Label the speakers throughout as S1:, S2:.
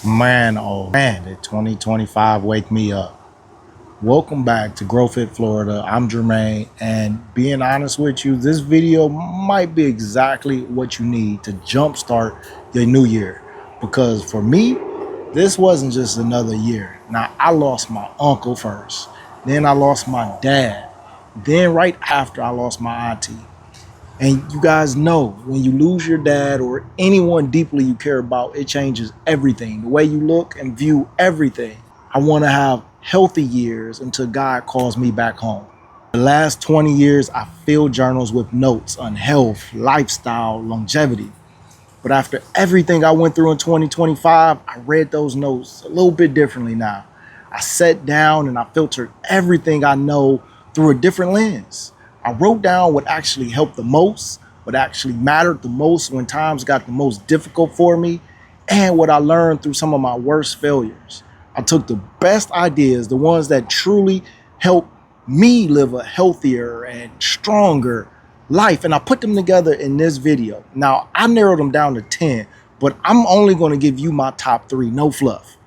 S1: Man, oh man, did 2025 wake me up. Welcome back to GrowFit Florida. I'm Jermaine, and being honest with you, this video might be exactly what you need to jumpstart your new year. Because for me, this wasn't just another year. Now, I lost my uncle first, then I lost my dad, then right after I lost my auntie. And you guys know when you lose your dad or anyone deeply you care about, it changes everything. The way you look and view everything. I want to have healthy years until God calls me back home. The last 20 years, I filled journals with notes on health, lifestyle, longevity. But after everything I went through in 2025, I read those notes a little bit differently now. I sat down and I filtered everything I know through a different lens. I wrote down what actually helped the most, what actually mattered the most when times got the most difficult for me, and what I learned through some of my worst failures. I took the best ideas, the ones that truly helped me live a healthier and stronger life, and I put them together in this video. Now, I narrowed them down to 10, but I'm only going to give you my top 3, no fluff.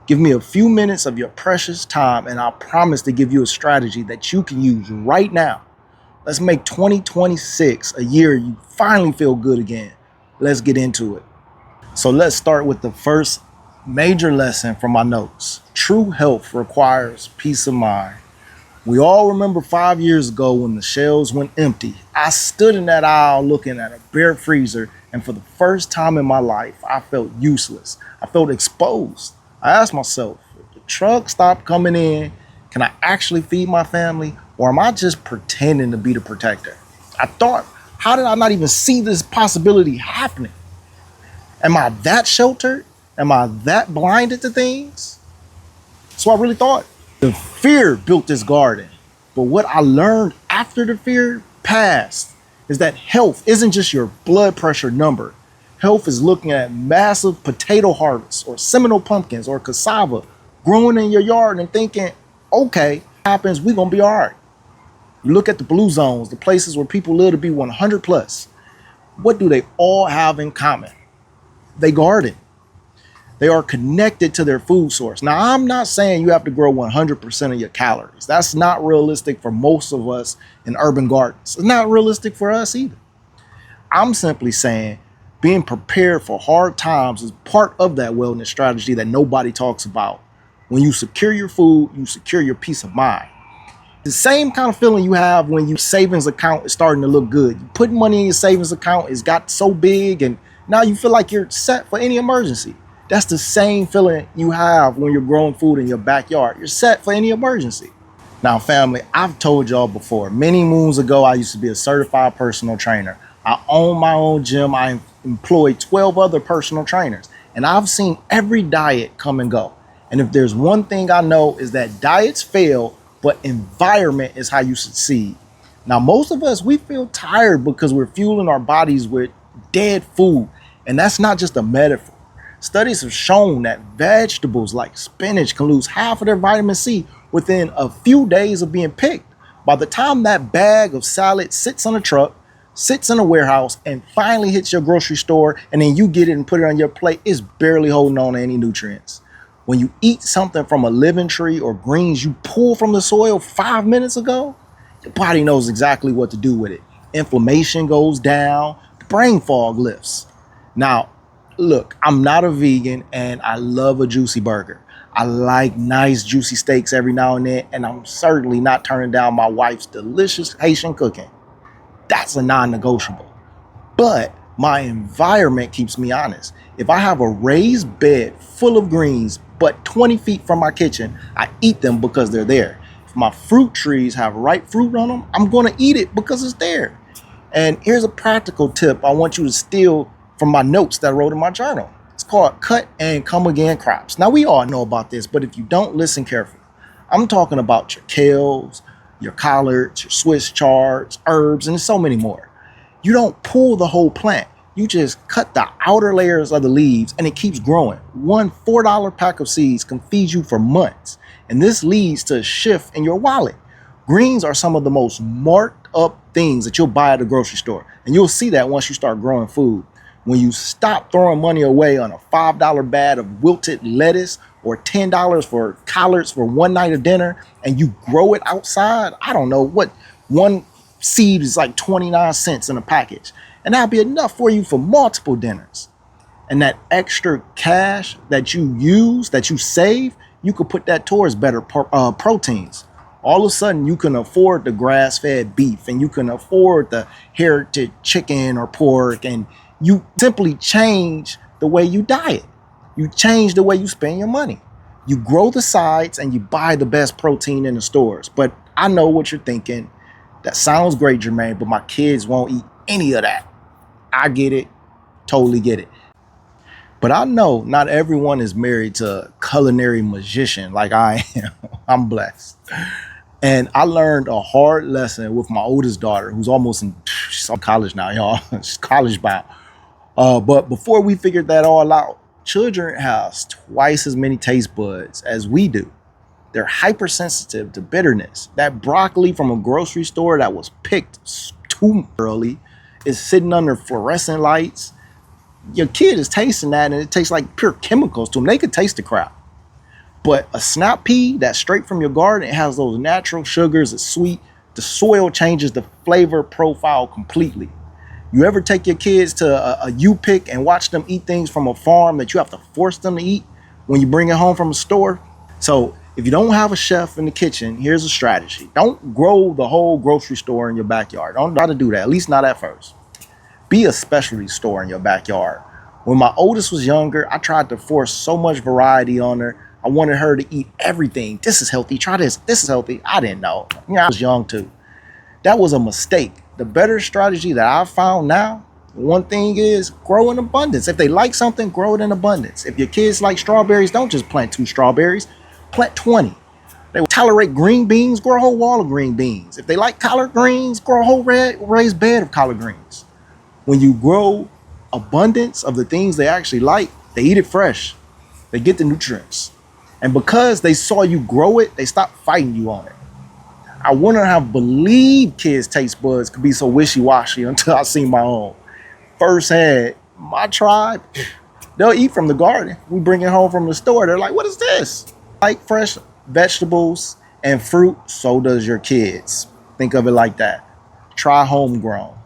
S1: Give me a few minutes of your precious time, and I promise to give you a strategy that you can use right now. Let's make 2026 a year you finally feel good again. Let's get into it. So let's start with the first major lesson from my notes. True health requires peace of mind. We all remember 5 years ago when the shelves went empty. I stood in that aisle looking at a bare freezer, and for the first time in my life, I felt useless. I felt exposed. I asked myself, if the truck stopped coming in, can I actually feed my family? Or am I just pretending to be the protector? I thought, how did I not even see this possibility happening? Am I that sheltered? Am I that blinded to things? So I really thought. The fear built this garden. But what I learned after the fear passed is that health isn't just your blood pressure number. Health is looking at massive potato harvests or Seminole pumpkins or cassava growing in your yard and thinking, okay, happens, we're gonna be all right. You look at the blue zones, the places where people live to be 100 plus. What do they all have in common? They garden. They are connected to their food source. Now, I'm not saying you have to grow 100% of your calories. That's not realistic for most of us in urban gardens. It's not realistic for us either. I'm simply saying being prepared for hard times is part of that wellness strategy that nobody talks about. When you secure your food, you secure your peace of mind. The same kind of feeling you have when your savings account is starting to look good. You put money in your savings account, it's got so big, and now you feel like you're set for any emergency. That's the same feeling you have when you're growing food in your backyard. You're set for any emergency. Now, family, I've told y'all before, many moons ago, I used to be a certified personal trainer. I own my own gym. I employ 12 other personal trainers, and I've seen every diet come and go. And if there's one thing I know is that diets fail, but environment is how you succeed. Now, most of us, we feel tired because we're fueling our bodies with dead food. And that's not just a metaphor. Studies have shown that vegetables like spinach can lose half of their vitamin C within a few days of being picked. By the time that bag of salad sits on a truck, sits in a warehouse, and finally hits your grocery store, and then you get it and put it on your plate, it's barely holding on to any nutrients. When you eat something from a living tree or greens you pulled from the soil 5 minutes ago, your body knows exactly what to do with it. Inflammation goes down, the brain fog lifts. Now, look, I'm not a vegan and I love a juicy burger. I like nice juicy steaks every now and then, and I'm certainly not turning down my wife's delicious Haitian cooking. That's a non-negotiable. But my environment keeps me honest. If I have a raised bed full of greens, but 20 feet from my kitchen, I eat them because they're there. If my fruit trees have ripe fruit on them, I'm going to eat it because it's there. And here's a practical tip I want you to steal from my notes that I wrote in my journal. It's called cut and come again crops. Now, we all know about this, but if you don't, listen carefully. I'm talking about your kales, your collards, your Swiss chards, herbs, and so many more. You don't pull the whole plant. You just cut the outer layers of the leaves and it keeps growing. One $4 pack of seeds can feed you for months. And this leads to a shift in your wallet. Greens are some of the most marked up things that you'll buy at the grocery store. And you'll see that once you start growing food. When you stop throwing money away on a $5 bag of wilted lettuce or $10 for collards for one night of dinner, and you grow it outside, I don't know what, one seed is like 29 cents in a package. And that'll be enough for you for multiple dinners. And that extra cash that you use, that you save, you could put that towards better proteins. All of a sudden, you can afford the grass-fed beef, and you can afford the heritage chicken or pork, and you simply change the way you diet. You change the way you spend your money. You grow the sides and you buy the best protein in the stores. But I know what you're thinking. That sounds great, Jermaine, but my kids won't eat any of that. I get it. Totally get it. But I know not everyone is married to a culinary magician like I am. I'm blessed. And I learned a hard lesson with my oldest daughter, who's almost she's in college now, y'all. She's college bound. But before we figured that all out, children have twice as many taste buds as we do. They're hypersensitive to bitterness. That broccoli from a grocery store that was picked too early is sitting under fluorescent lights. Your kid is tasting that and it tastes like pure chemicals to them. They could taste the crap. But a snap pea that's straight from your garden, it has those natural sugars, it's sweet. The soil changes the flavor profile completely. You ever take your kids to a U-Pick and watch them eat things from a farm that you have to force them to eat when you bring it home from a store? So if you don't have a chef in the kitchen, here's a strategy. Don't grow the whole grocery store in your backyard. Don't try to do that, at least not at first. Be a specialty store in your backyard. When my oldest was younger, I tried to force so much variety on her. I wanted her to eat everything. This is healthy, try this, this is healthy. I didn't know. I was young too. That was a mistake. The better strategy that I've found now, one thing is grow in abundance. If they like something, grow it in abundance. If your kids like strawberries, don't just plant 2 strawberries, plant 20. They will tolerate green beans, grow a whole wall of green beans. If they like collard greens, grow a whole raised bed of collard greens. When you grow abundance of the things they actually like, they eat it fresh. They get the nutrients. And because they saw you grow it, they stopped fighting you on it. I wouldn't have believed kids' taste buds could be so wishy-washy until I seen my own. Firsthand, my tribe, they'll eat from the garden. We bring it home from the store. They're like, what is this? Like fresh vegetables and fruit, so does your kids. Think of it like that. Try homegrown.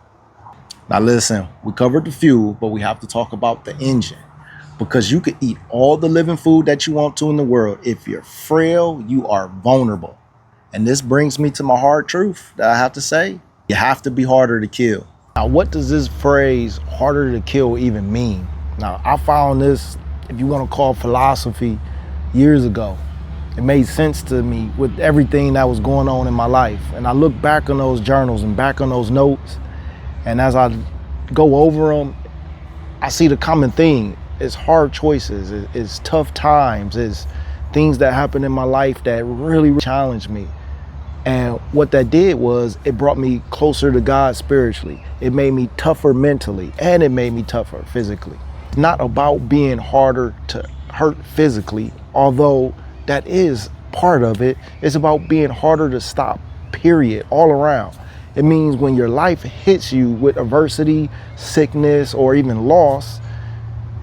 S1: Now listen, we covered the fuel, but we have to talk about the engine. Because you could eat all the living food that you want to in the world. If you're frail, you are vulnerable. And this brings me to my hard truth that I have to say. You have to be harder to kill. Now, what does this phrase, harder to kill, even mean? Now, I found this, if you want to call philosophy, years ago. It made sense to me with everything that was going on in my life. And I look back on those journals and back on those notes. And as I go over them, I see the common thing. It's hard choices, it's tough times, it's things that happened in my life that really challenged me. And what that did was it brought me closer to God spiritually. It made me tougher mentally, and it made me tougher physically. It's not about being harder to hurt physically, although that is part of it. It's about being harder to stop, period, all around. It means when your life hits you with adversity, sickness, or even loss,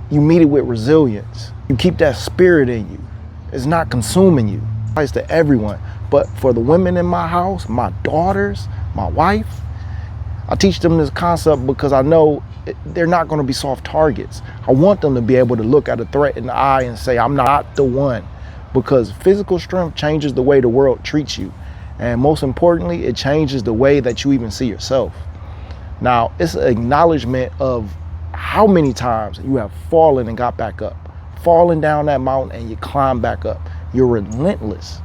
S1: you meet it with resilience. You keep that spirit in you. It's not consuming you. It applies to everyone. But for the women in my house, my daughters, my wife, I teach them this concept because I know they're not going to be soft targets. I want them to be able to look at a threat in the eye and say, I'm not the one. Because physical strength changes the way the world treats you. And most importantly, it changes the way that you even see yourself. Now, it's an acknowledgement of how many times you have fallen and got back up. Fallen down that mountain and you climb back up. You're relentless.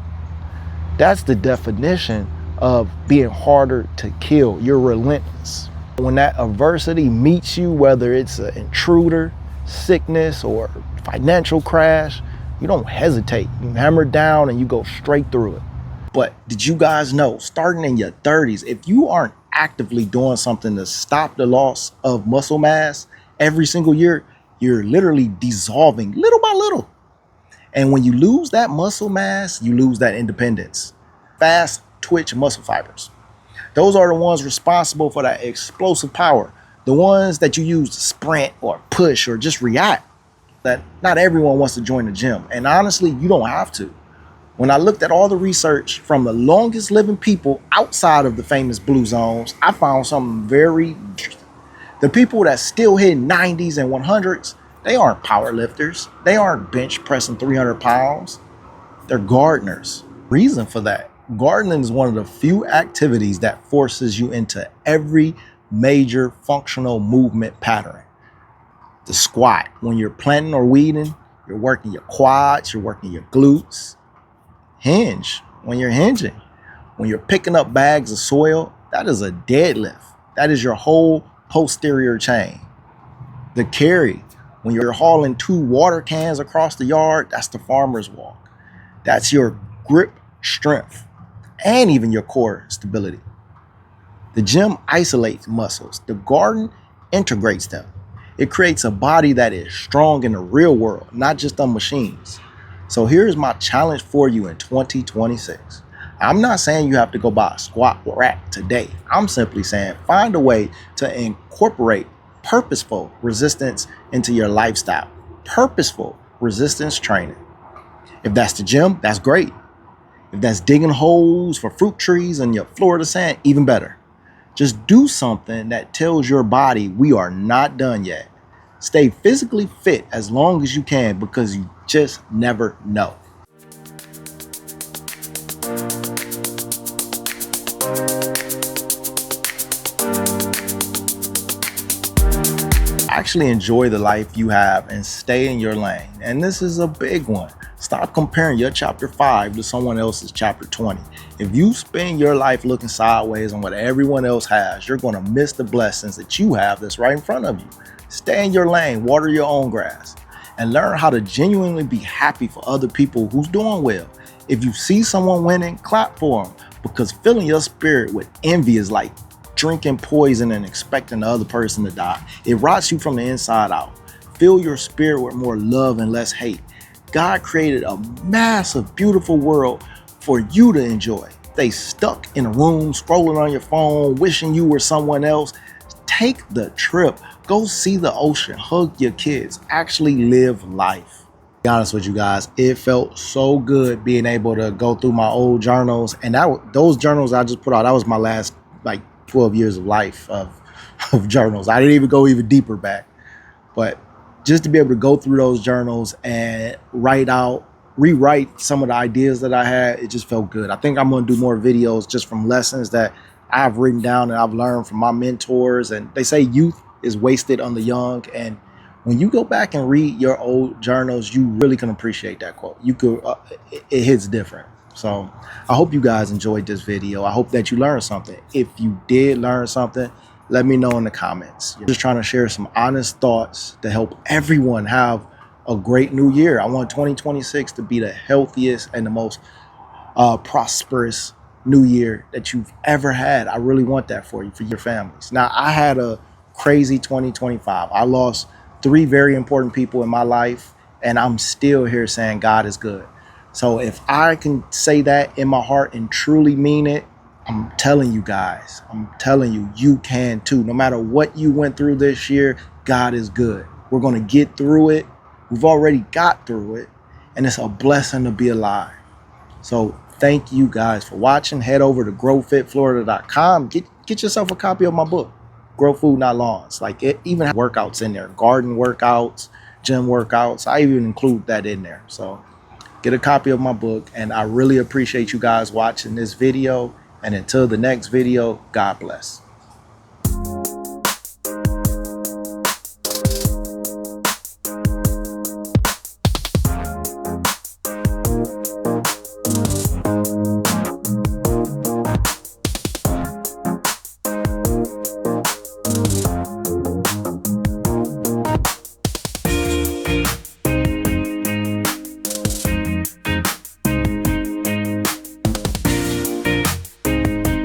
S1: That's the definition of being harder to kill. You're relentless. When that adversity meets you, whether it's an intruder, sickness, or financial crash, you don't hesitate. You hammer down and you go straight through it. But did you guys know, starting in your 30s, if you aren't actively doing something to stop the loss of muscle mass every single year, you're literally dissolving little by little. And when you lose that muscle mass, you lose that independence. Fast twitch muscle fibers. Those are the ones responsible for that explosive power. The ones that you use to sprint or push or just react. That not everyone wants to join the gym. And honestly, you don't have to. When I looked at all the research from the longest living people outside of the famous blue zones, I found something very interesting. The people that still hit 90s and 100s, they aren't power lifters. They aren't bench pressing 300 pounds. They're gardeners. Reason for that, gardening is one of the few activities that forces you into every major functional movement pattern. The squat, when you're planting or weeding, you're working your quads, you're working your glutes. Hinge, when you're hinging. When you're picking up bags of soil, that is a deadlift. That is your whole posterior chain. The carry, when you're hauling 2 water cans across the yard, that's the farmer's walk. That's your grip strength and even your core stability. The gym isolates muscles. The garden integrates them. It creates a body that is strong in the real world, not just on machines. So here's my challenge for you in 2026. I'm not saying you have to go buy a squat rack today. I'm simply saying find a way to incorporate purposeful resistance into your lifestyle. Purposeful resistance training. If that's the gym, that's great. If that's digging holes for fruit trees in your Florida sand, even better. Just do something that tells your body we are not done yet. Stay physically fit as long as you can because you just never know. Actually enjoy the life you have and stay in your lane. And this is a big one. Stop comparing your chapter 5 to someone else's chapter 20. If you spend your life looking sideways on what everyone else has, you're going to miss the blessings that you have that's right in front of you. Stay in your lane, water your own grass, and learn how to genuinely be happy for other people who's doing well. If you see someone winning, clap for them, because filling your spirit with envy is like drinking poison and expecting the other person to die. It rots you from the inside out. Fill your spirit with more love and less hate. God created a massive, beautiful world for you to enjoy. Stay stuck in a room, scrolling on your phone, wishing you were someone else. Take the trip. Go see the ocean. Hug your kids. Actually live life. To be honest with you guys, it felt so good being able to go through my old journals. And those journals I just put out, that was my last 12 years of life of journals. I didn't even go even deeper back. But just to be able to go through those journals and rewrite some of the ideas that I had, it just felt good. I think I'm going to do more videos just from lessons that I've written down and I've learned from my mentors. And they say youth is wasted on the young. And when you go back and read your old journals, you really can appreciate that quote. It hits different. So I hope you guys enjoyed this video. I hope that you learned something. If you did learn something, let me know in the comments. I'm just trying to share some honest thoughts to help everyone have a great new year. I want 2026 to be the healthiest and the most prosperous new year that you've ever had. I really want that for you, for your families. Now, I had a crazy 2025. I lost 3 very important people in my life, and I'm still here saying God is good. So if I can say that in my heart and truly mean it, I'm telling you guys, you can too. No matter what you went through this year, God is good. We're going to get through it. We've already got through it, and it's a blessing to be alive. So thank you guys for watching. Head over to GrowFitFlorida.com. Get yourself a copy of my book, Grow Food Not Lawns. It even has workouts in there, garden workouts, gym workouts. I even include that in there. So get a copy of my book, and I really appreciate you guys watching this video. And until the next video, God bless.